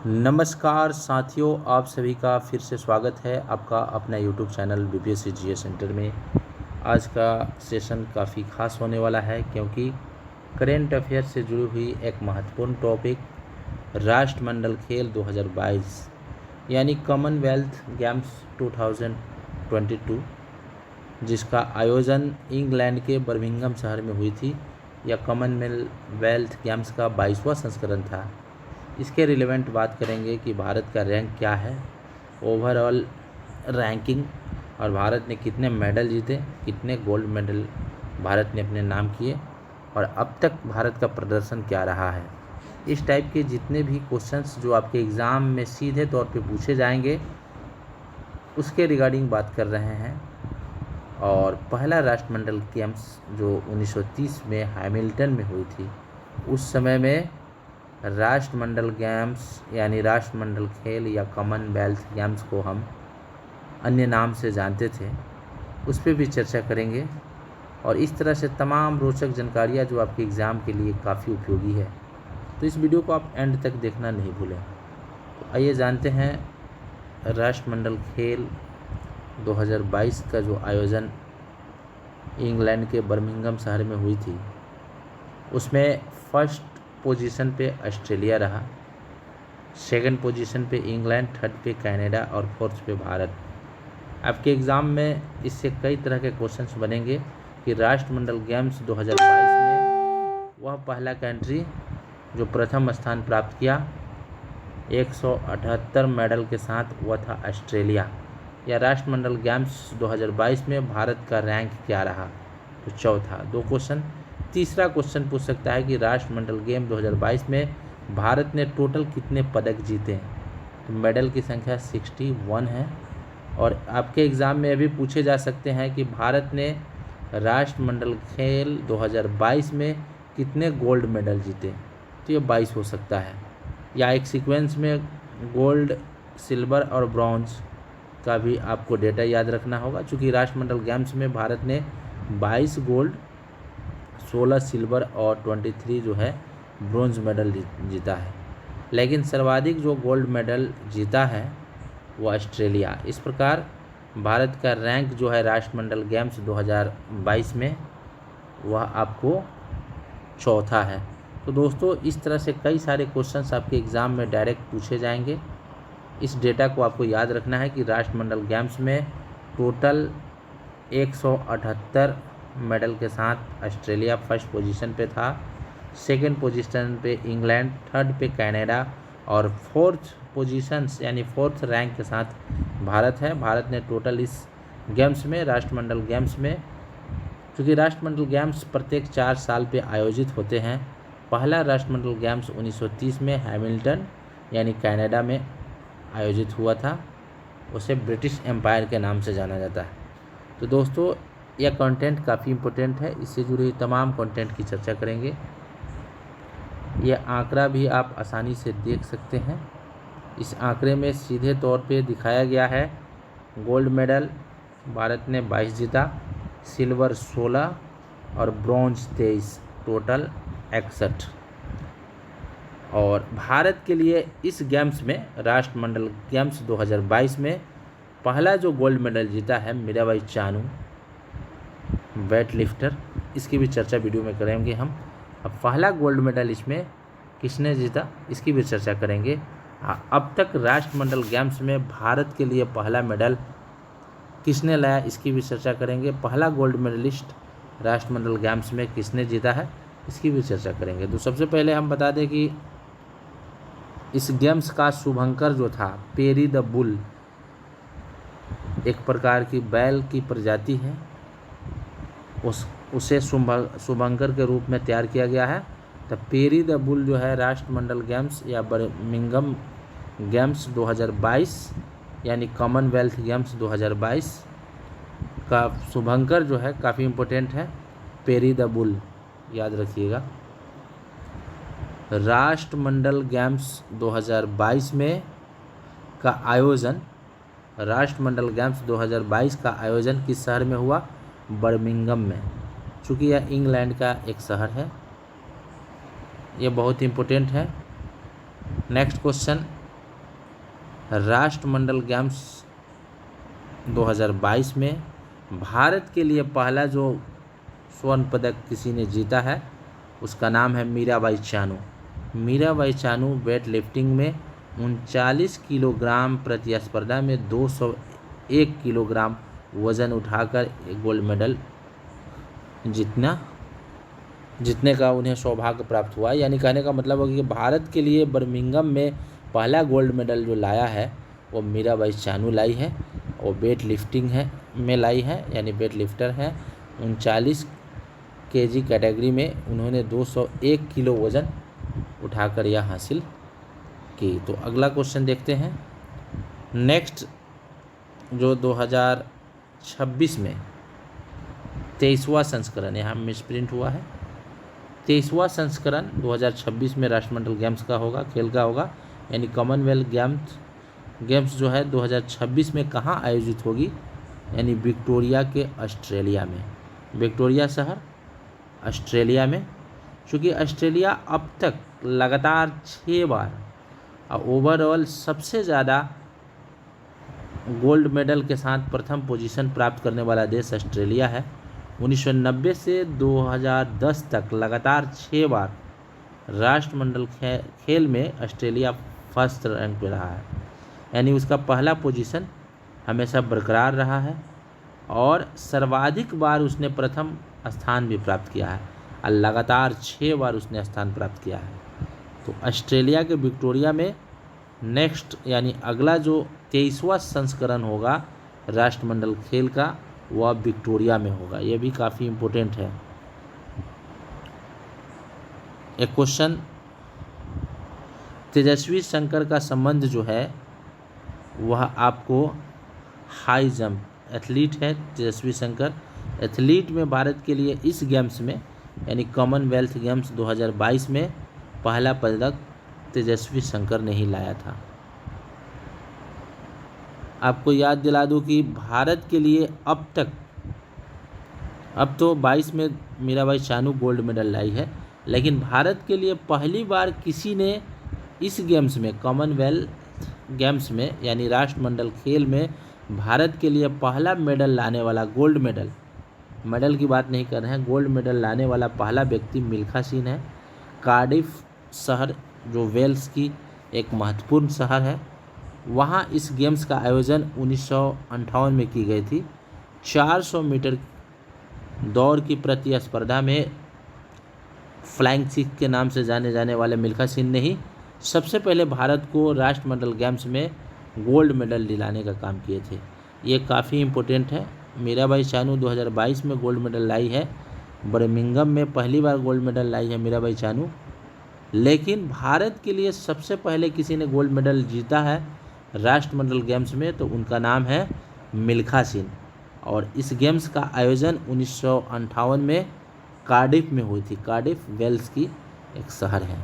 नमस्कार साथियों, आप सभी का फिर से स्वागत है आपका अपना YouTube channel BPSC GS centre में। आज का सेशन काफ़ी खास होने वाला है क्योंकि करेंट अफेयर से जुड़ी हुई एक महत्वपूर्ण टॉपिक राष्ट्रमंडल खेल 2022 यानी कॉमनवेल्थ गेम्स 2022 जिसका आयोजन इंग्लैंड के बर्मिंघम शहर में हुई थी। यह कॉमनवेल्थ गेम्स का 22वां संस्करण था। इसके रिलेवेंट बात करेंगे कि भारत का रैंक क्या है, ओवरऑल रैंकिंग, और भारत ने कितने मेडल जीते, कितने गोल्ड मेडल भारत ने अपने नाम किए और अब तक भारत का प्रदर्शन क्या रहा है। इस टाइप के जितने भी क्वेश्चंस जो आपके एग्ज़ाम में सीधे तौर पे पूछे जाएंगे उसके रिगार्डिंग बात कर रहे हैं। और पहला राष्ट्रमंडल गेम्स जो 1930 में हैमिल्टन में हुई थी, उस समय में राष्ट्रमंडल गेम्स यानी राष्ट्रमंडल खेल या कॉमनवेल्थ गेम्स को हम अन्य नाम से जानते थे, उस पर भी चर्चा करेंगे। और इस तरह से तमाम रोचक जानकारियाँ जो आपके एग्ज़ाम के लिए काफ़ी उपयोगी है, तो इस वीडियो को आप एंड तक देखना नहीं भूलें। तो आइए जानते हैं राष्ट्रमंडल खेल 2022 का जो आयोजन इंग्लैंड के बर्मिंघम शहर में हुई थी, उसमें फर्स्ट पोजीशन पे ऑस्ट्रेलिया रहा, सेकंड पोजीशन पे इंग्लैंड, थर्ड पे कनाडा और फोर्थ पे भारत। आपके एग्ज़ाम में इससे कई तरह के क्वेश्चंस बनेंगे कि राष्ट्रमंडल गेम्स 2022 में वह पहला कंट्री जो प्रथम स्थान प्राप्त किया 178 मेडल के साथ, वह था ऑस्ट्रेलिया। या राष्ट्रमंडल गेम्स 2022 में भारत का रैंक क्या रहा, तो चौथा। दो क्वेश्चन। तीसरा क्वेश्चन पूछ सकता है कि राष्ट्रमंडल गेम 2022 में भारत ने टोटल कितने पदक जीते हैं, तो मेडल की संख्या 61 है। और आपके एग्ज़ाम में अभी पूछे जा सकते हैं कि भारत ने राष्ट्रमंडल खेल 2022 में कितने गोल्ड मेडल जीते, तो ये 22 हो सकता है। या एक सीक्वेंस में गोल्ड, सिल्वर और ब्रॉन्ज का भी आपको डेटा याद रखना होगा, क्योंकि राष्ट्रमंडल गेम्स में भारत ने 22 गोल्ड, 16 सिल्वर और 23 जो है ब्रोंज मेडल जीता है। लेकिन सर्वाधिक जो गोल्ड मेडल जीता है वो ऑस्ट्रेलिया। इस प्रकार भारत का रैंक जो है राष्ट्रमंडल गेम्स 2022 में वह आपको चौथा है। तो दोस्तों, इस तरह से कई सारे क्वेश्चंस आपके एग्ज़ाम में डायरेक्ट पूछे जाएंगे। इस डेटा को आपको याद रखना है कि राष्ट्रमंडल गेम्स में टोटल 178 मेडल के साथ ऑस्ट्रेलिया फर्स्ट पोजीशन पे था, सेकंड पोजीशन पे इंग्लैंड, थर्ड पे कनाडा और फोर्थ पोजीशंस यानी फोर्थ रैंक के साथ भारत है। भारत ने टोटल इस गेम्स में, राष्ट्रमंडल गेम्स में, क्योंकि राष्ट्रमंडल गेम्स प्रत्येक 4 साल पे आयोजित होते हैं। पहला राष्ट्रमंडल गेम्स 1930 में हैमिल्टन यानी कनाडा में आयोजित हुआ था। उसे ब्रिटिश एम्पायर के नाम से जाना जाता है। तो दोस्तों, यह कंटेंट काफ़ी इम्पोर्टेंट है, इससे जुड़ी तमाम कंटेंट की चर्चा करेंगे। यह आंकड़ा भी आप आसानी से देख सकते हैं। इस आंकड़े में सीधे तौर पे दिखाया गया है गोल्ड मेडल भारत ने 22 जीता, सिल्वर 16 और ब्रॉन्ज 23, टोटल 61। और भारत के लिए इस गेम्स में, राष्ट्रमंडल गेम्स 2022 में पहला जो गोल्ड मेडल जीता है मीराबाई चानू, वेट लिफ्टर, इसकी भी चर्चा वीडियो में करेंगे हम। अब पहला गोल्ड मेडल इसमें किसने जीता, इसकी भी चर्चा करेंगे। अब तक राष्ट्रमंडल गेम्स में भारत के लिए पहला मेडल किसने लाया, इसकी भी चर्चा करेंगे। पहला गोल्ड मेडलिस्ट राष्ट्रमंडल गेम्स में किसने जीता है, इसकी भी चर्चा करेंगे। तो सबसे पहले हम बता दें कि इस गेम्स का शुभंकर जो था पेरी द बुल, एक प्रकार की बैल की प्रजाति है, उसे शुभंकर के रूप में तैयार किया गया है। तो पेरी द बुल जो है राष्ट्रमंडल गेम्स या बर्मिंघम गेम्स 2022 यानी कॉमनवेल्थ गेम्स 2022 का शुभंकर जो है काफ़ी इम्पोर्टेंट है, पेरी द बुल, याद रखिएगा। राष्ट्रमंडल गेम्स 2022 में का आयोजन, राष्ट्रमंडल गेम्स 2022 का आयोजन किस शहर में हुआ, बर्मिंघम में, चूँकि यह इंग्लैंड का एक शहर है। ये बहुत इम्पोर्टेंट है। नेक्स्ट क्वेश्चन, राष्ट्रमंडल गेम्स 2022 में भारत के लिए पहला जो स्वर्ण पदक किसी ने जीता है उसका नाम है मीराबाई चानू। मीराबाई चानू वेट लिफ्टिंग में 39 किलोग्राम प्रतिस्पर्धा में 201 किलोग्राम वज़न उठाकर एक गोल्ड मेडल जीतने का उन्हें सौभाग्य प्राप्त हुआ। यानी कहने का मतलब है कि भारत के लिए बर्मिंघम में पहला गोल्ड मेडल जो लाया है वो मीराबाई चानू लाई है और वेट लिफ्टिंग में लाई है, यानी वेट लिफ्टर है। 39 केजी कैटेगरी में उन्होंने 201 किलो वज़न उठाकर यह हासिल की। तो अगला क्वेश्चन देखते हैं। नेक्स्ट जो 2026 में 23वां संस्करण यहाँ मिसप्रिंट हुआ है, 23वां संस्करण 2026 में राष्ट्रमंडल गेम्स का होगा, खेल का होगा। यानी कॉमनवेल्थ गेम्स जो है 2026 में कहाँ आयोजित होगी, यानी विक्टोरिया के ऑस्ट्रेलिया में, विक्टोरिया शहर ऑस्ट्रेलिया में। चूँकि ऑस्ट्रेलिया अब तक लगातार 6 बार ओवरऑल सबसे ज़्यादा गोल्ड मेडल के साथ प्रथम पोजीशन प्राप्त करने वाला देश ऑस्ट्रेलिया है। 1990 से 2010 तक लगातार 6 बार राष्ट्रमंडल खेल में ऑस्ट्रेलिया फर्स्ट रैंक पे रहा है, यानी उसका पहला पोजीशन हमेशा बरकरार रहा है और सर्वाधिक बार उसने प्रथम स्थान भी प्राप्त किया है और लगातार 6 बार उसने स्थान प्राप्त किया है। तो ऑस्ट्रेलिया के विक्टोरिया में नेक्स्ट यानी अगला जो 23वां संस्करण होगा राष्ट्रमंडल खेल का वह विक्टोरिया में होगा। यह भी काफ़ी इम्पोर्टेंट है। एक क्वेश्चन, तेजस्वी शंकर का संबंध जो है वह आपको हाई जंप एथलीट है। तेजस्वी शंकर एथलीट में भारत के लिए इस गेम्स में यानी कॉमनवेल्थ गेम्स 2022 में पहला पदक तेजस्वी शंकर ने ही लाया था। आपको याद दिला दूं कि भारत के लिए अब तो 22 में मीराबाई चानू गोल्ड मेडल लाई है, लेकिन भारत के लिए पहली बार किसी ने इस गेम्स में कॉमनवेल्थ गेम्स में यानी राष्ट्रमंडल खेल में भारत के लिए पहला मेडल लाने वाला, गोल्ड मेडल की बात नहीं कर रहे हैं, गोल्ड मेडल लाने वाला पहला व्यक्ति मिल्खा सिंह है। कार्डिफ शहर जो वेल्स की एक महत्वपूर्ण शहर है, वहाँ इस गेम्स का आयोजन 1958 में की गई थी। 400 मीटर दौड़ की प्रतिस्पर्धा में फ्लाइंग सिख के नाम से जाने जाने वाले मिल्खा सिंह ने ही सबसे पहले भारत को राष्ट्रमंडल गेम्स में गोल्ड मेडल दिलाने का काम किए थे। ये काफ़ी इम्पोर्टेंट है। मीराबाई चानू 2022 में गोल्ड मेडल लाई है, बर्मिंघम में पहली बार गोल्ड मेडल लाई है मीराबाई चानू, लेकिन भारत के लिए सबसे पहले किसी ने गोल्ड मेडल जीता है राष्ट्रमंडल गेम्स में तो उनका नाम है मिल्खा सिंह। और इस गेम्स का आयोजन 1958 में कार्डिफ में हुई थी। कार्डिफ वेल्स की एक शहर है।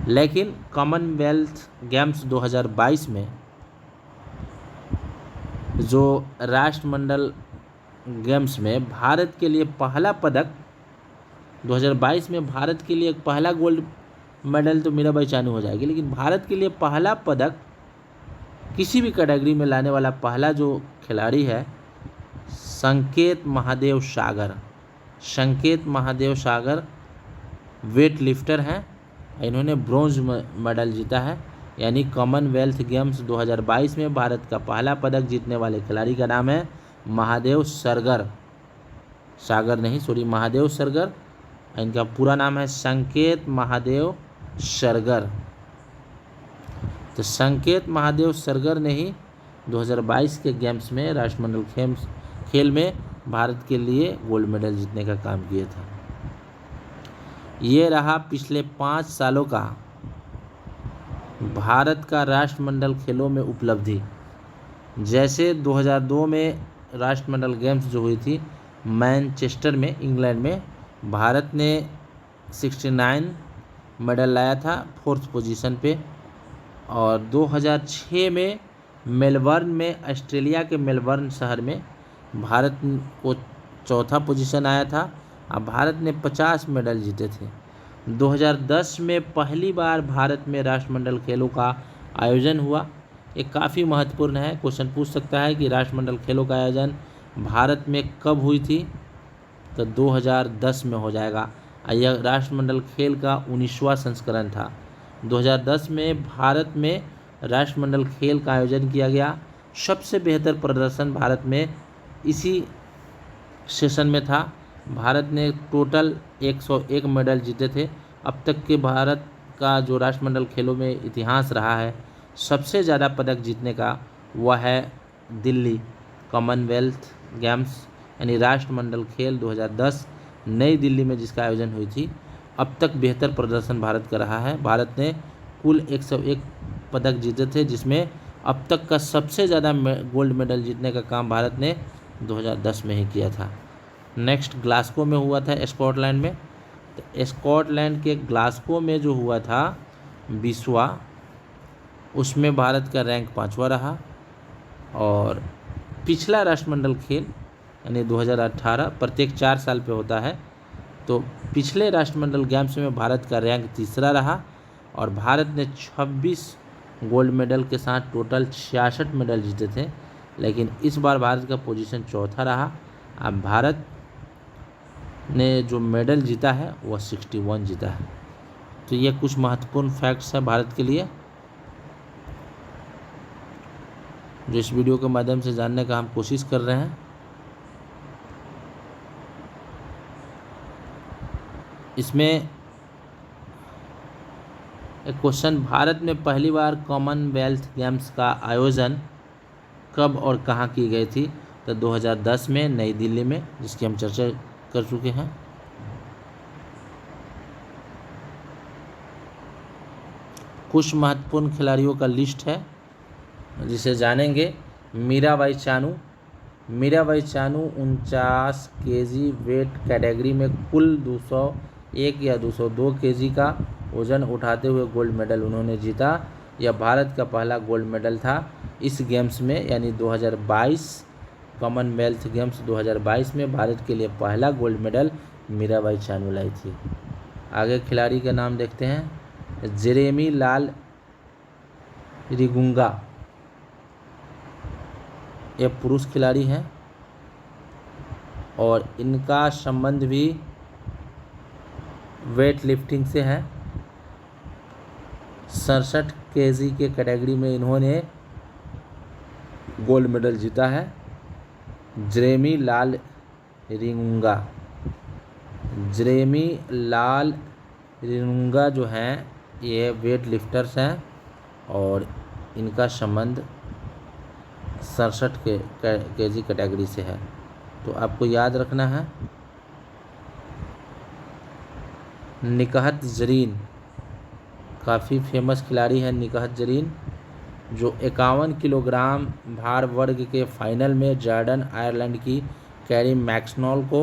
लेकिन कॉमनवेल्थ गेम्स 2022 में जो राष्ट्रमंडल गेम्स में भारत के लिए पहला पदक 2022 में भारत के लिए एक पहला गोल्ड मेडल तो मीराबाई चानू हो जाएगी, लेकिन भारत के लिए पहला पदक किसी भी कैटेगरी में लाने वाला पहला जो खिलाड़ी है संकेत महादेव सागर वेट लिफ्टर हैं। इन्होंने ब्रॉन्ज मेडल जीता है। यानी कॉमनवेल्थ गेम्स 2022 में भारत का पहला पदक जीतने वाले खिलाड़ी का नाम है महादेव सरगर। इनका पूरा नाम है संकेत महादेव सरगर। तो संकेत महादेव सरगर ने ही 2022 के गेम्स में राष्ट्रमंडल खेल में भारत के लिए गोल्ड मेडल जीतने का काम किया था। ये रहा पिछले 5 सालों का भारत का राष्ट्रमंडल खेलों में उपलब्धि। जैसे 2002 में राष्ट्रमंडल गेम्स जो हुई थी मैनचेस्टर में इंग्लैंड में, भारत ने 69 मेडल लाया था 4th पोजीशन पे। और 2006 में मेलबर्न में, ऑस्ट्रेलिया के मेलबर्न शहर में भारत को 4था पोजीशन आया था और भारत ने 50 मेडल जीते थे। 2010 में पहली बार भारत में राष्ट्रमंडल खेलों का आयोजन हुआ, ये काफ़ी महत्वपूर्ण है। क्वेश्चन पूछ सकता है कि राष्ट्रमंडल खेलों का आयोजन भारत में कब हुई थी, तो 2010 में हो जाएगा। यह राष्ट्रमंडल खेल का 19वां संस्करण था। 2010 में भारत में राष्ट्रमंडल खेल का आयोजन किया गया। सबसे बेहतर प्रदर्शन भारत में इसी सेशन में था। भारत ने टोटल 101 मेडल जीते थे। अब तक के भारत का जो राष्ट्रमंडल खेलों में इतिहास रहा है, सबसे ज़्यादा पदक जीतने का वह है दिल्ली कॉमनवेल्थ गेम्स यानी राष्ट्रमंडल खेल 2010 नई दिल्ली में जिसका आयोजन हुई थी। अब तक बेहतर प्रदर्शन भारत का रहा है। भारत ने कुल 101 पदक जीते थे, जिसमें अब तक का सबसे ज़्यादा गोल्ड मेडल जीतने का काम भारत ने 2010 में ही किया था। नेक्स्ट ग्लासगो में हुआ था स्कॉटलैंड में। तो स्कॉटलैंड के ग्लासगो में जो हुआ था 20वां, उसमें भारत का रैंक 5वां रहा। और पिछला राष्ट्रमंडल खेल यानी 2018 प्रत्येक 4 साल पे होता है, तो पिछले राष्ट्रमंडल गेम्स में भारत का रैंक 3रा रहा और भारत ने 26 गोल्ड मेडल के साथ टोटल 66 मेडल जीते थे। लेकिन इस बार भारत का पोजीशन 4था रहा। अब भारत ने जो मेडल जीता है वह 61 जीता है। तो ये कुछ महत्वपूर्ण फैक्ट्स हैं भारत के लिए, जो इस वीडियो के माध्यम से जानने का हम कोशिश कर रहे हैं। इसमें एक क्वेश्चन, भारत में पहली बार कॉमनवेल्थ गेम्स का आयोजन कब और कहाँ की गई थी, तो 2010 में नई दिल्ली में, जिसकी हम चर्चा कर चुके हैं। कुछ महत्वपूर्ण खिलाड़ियों का लिस्ट है जिसे जानेंगे। Mirabai Chanu 49 KG weight category में कुल 201 या 202 केजी का वजन उठाते हुए गोल्ड मेडल उन्होंने जीता। यह भारत का पहला गोल्ड मेडल था इस गेम्स में, यानी 2022 कॉमनवेल्थ गेम्स 2022 में भारत के लिए पहला गोल्ड मेडल मीराबाई चानू लाई थी। आगे खिलाड़ी के नाम देखते हैं। जेरेमी लाल रिगुंगा, ये पुरुष खिलाड़ी हैं और इनका संबंध भी वेट लिफ्टिंग से है। 67 केजी के कैटेगरी में इन्होंने गोल्ड मेडल जीता है। जेरेमी लाल रिंगा जो हैं ये वेट लिफ्टर्स हैं और इनका संबंध 67 केजी कैटेगरी से है। तो आपको याद रखना है। निकहत जरीन काफ़ी फेमस खिलाड़ी है। निकहत जरीन जो 51 किलोग्राम भार वर्ग के फाइनल में जॉर्डन आयरलैंड की कैरी मैक्सनॉल को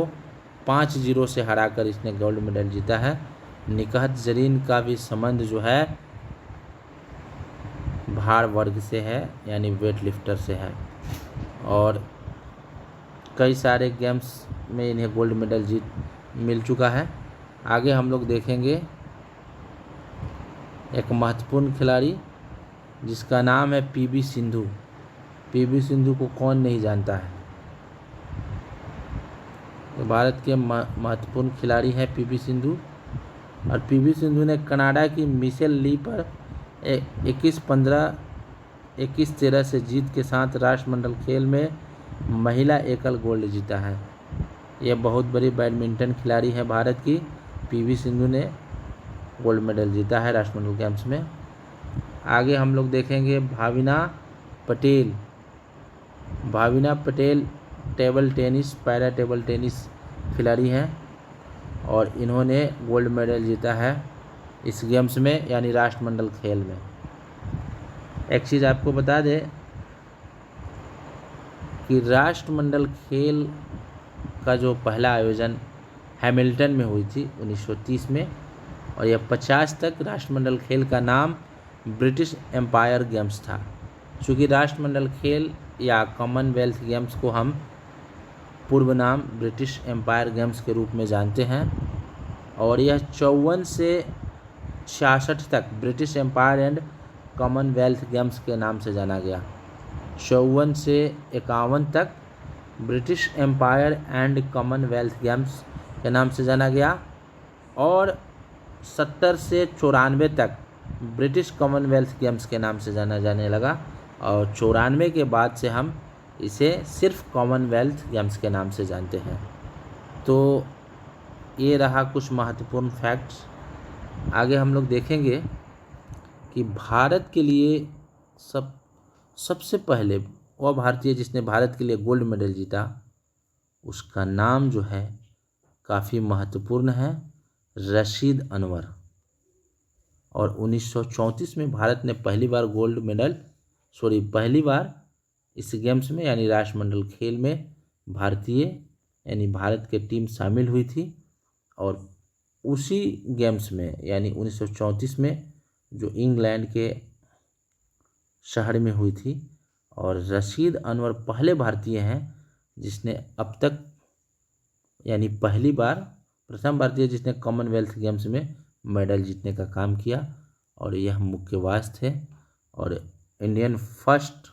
5-0 से हराकर इसने गोल्ड मेडल जीता है। निकहत जरीन का भी संबंध जो है भार वर्ग से है, यानी वेट लिफ्टर से है और कई सारे गेम्स में इन्हें गोल्ड मेडल मिल चुका है। आगे हम लोग देखेंगे एक महत्वपूर्ण खिलाड़ी जिसका नाम है पीवी सिंधु। पीवी सिंधु को कौन नहीं जानता है। तो भारत के महत्वपूर्ण खिलाड़ी हैं पीवी सिंधु और पीवी सिंधु ने कनाडा की मिशेल ली पर 21-13 से जीत के साथ राष्ट्रमंडल खेल में महिला एकल गोल्ड जीता है। यह बहुत बड़ी बैडमिंटन खिलाड़ी है भारत की। पीवी सिंधु ने गोल्ड मेडल जीता है राष्ट्रमंडल गेम्स में। आगे हम लोग देखेंगे Bhavina Patel table tennis para table tennis खिलाड़ी हैं और इन्होंने गोल्ड मेडल जीता है इस गेम्स में, यानी राष्ट्रमंडल खेल में। एक चीज़ आपको बता दें कि राष्ट्रमंडल खेल का जो पहला आयोजन हैमिल्टन में हुई थी 1930 में और यह 50 तक राष्ट्रमंडल खेल का नाम ब्रिटिश एम्पायर गेम्स था। चूँकि राष्ट्रमंडल खेल या कॉमनवेल्थ गेम्स को हम पूर्व नाम ब्रिटिश एम्पायर गेम्स के रूप में जानते हैं और यह 54 से 66 तक British Empire and Commonwealth Games के नाम से जाना गया। 54 से 51 तक British Empire and Commonwealth Games के नाम से जाना गया और 70 से 94 तक ब्रिटिश कॉमनवेल्थ गेम्स के नाम से जाना जाने लगा और 94 के बाद से हम इसे सिर्फ कॉमनवेल्थ गेम्स के नाम से जानते हैं। तो ये रहा कुछ महत्वपूर्ण फैक्ट्स। आगे हम लोग देखेंगे कि भारत के लिए सबसे पहले वह भारतीय जिसने भारत के लिए गोल्ड मेडल जीता, उसका नाम जो है काफ़ी महत्वपूर्ण है, रशीद अनवर। और 1934 में भारत ने पहली बार इस गेम्स में यानी राष्ट्रमंडल खेल में भारत की टीम शामिल हुई थी। और उसी गेम्स में यानी 1934 में जो इंग्लैंड के शहर में हुई थी। और रशीद अनवर पहले भारतीय हैं जिसने अब तक यानी प्रथम भारतीय जिसने कॉमनवेल्थ गेम्स में मेडल जीतने का काम किया और यह मुक्केबाज थे। और Indian first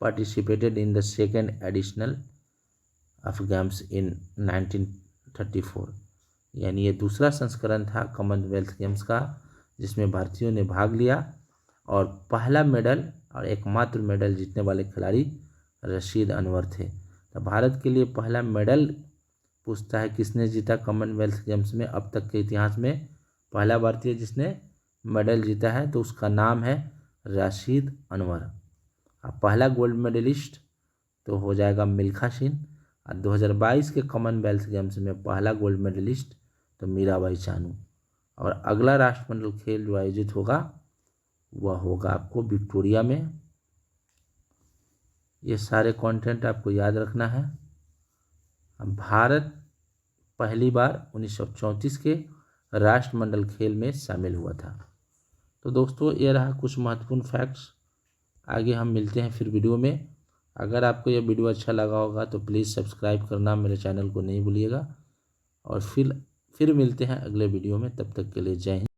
participated in the second additional of games in 1934, यानी ये दूसरा संस्करण था कॉमनवेल्थ गेम्स का जिसमें भारतीयों ने भाग लिया। और पहला मेडल और एकमात्र मेडल जीतने वाले खिलाड़ी रशीद अनवर थे। तो भारत के लिए पहला मेडल पूछता है किसने जीता कॉमनवेल्थ गेम्स में, अब तक के इतिहास में पहला भारतीय जिसने मेडल जीता है तो उसका नाम है रशीद अनवर। अब पहला गोल्ड मेडलिस्ट तो हो जाएगा मिल्खा सिंह। और 2022 के कॉमनवेल्थ गेम्स में पहला गोल्ड मेडलिस्ट तो मीराबाई चानू। और अगला राष्ट्रमंडल खेल जो आयोजित होगा वह होगा आपको विक्टोरिया में। ये सारे कंटेंट आपको याद रखना है। भारत पहली बार 1934 के राष्ट्रमंडल खेल में शामिल हुआ था। तो दोस्तों ये रहा कुछ महत्वपूर्ण फैक्ट्स। आगे हम मिलते हैं फिर वीडियो में। अगर आपको यह वीडियो अच्छा लगा होगा तो प्लीज़ सब्सक्राइब करना मेरे चैनल को नहीं भूलिएगा। और फिर मिलते हैं अगले वीडियो में, तब तक के लिए जय हिंद।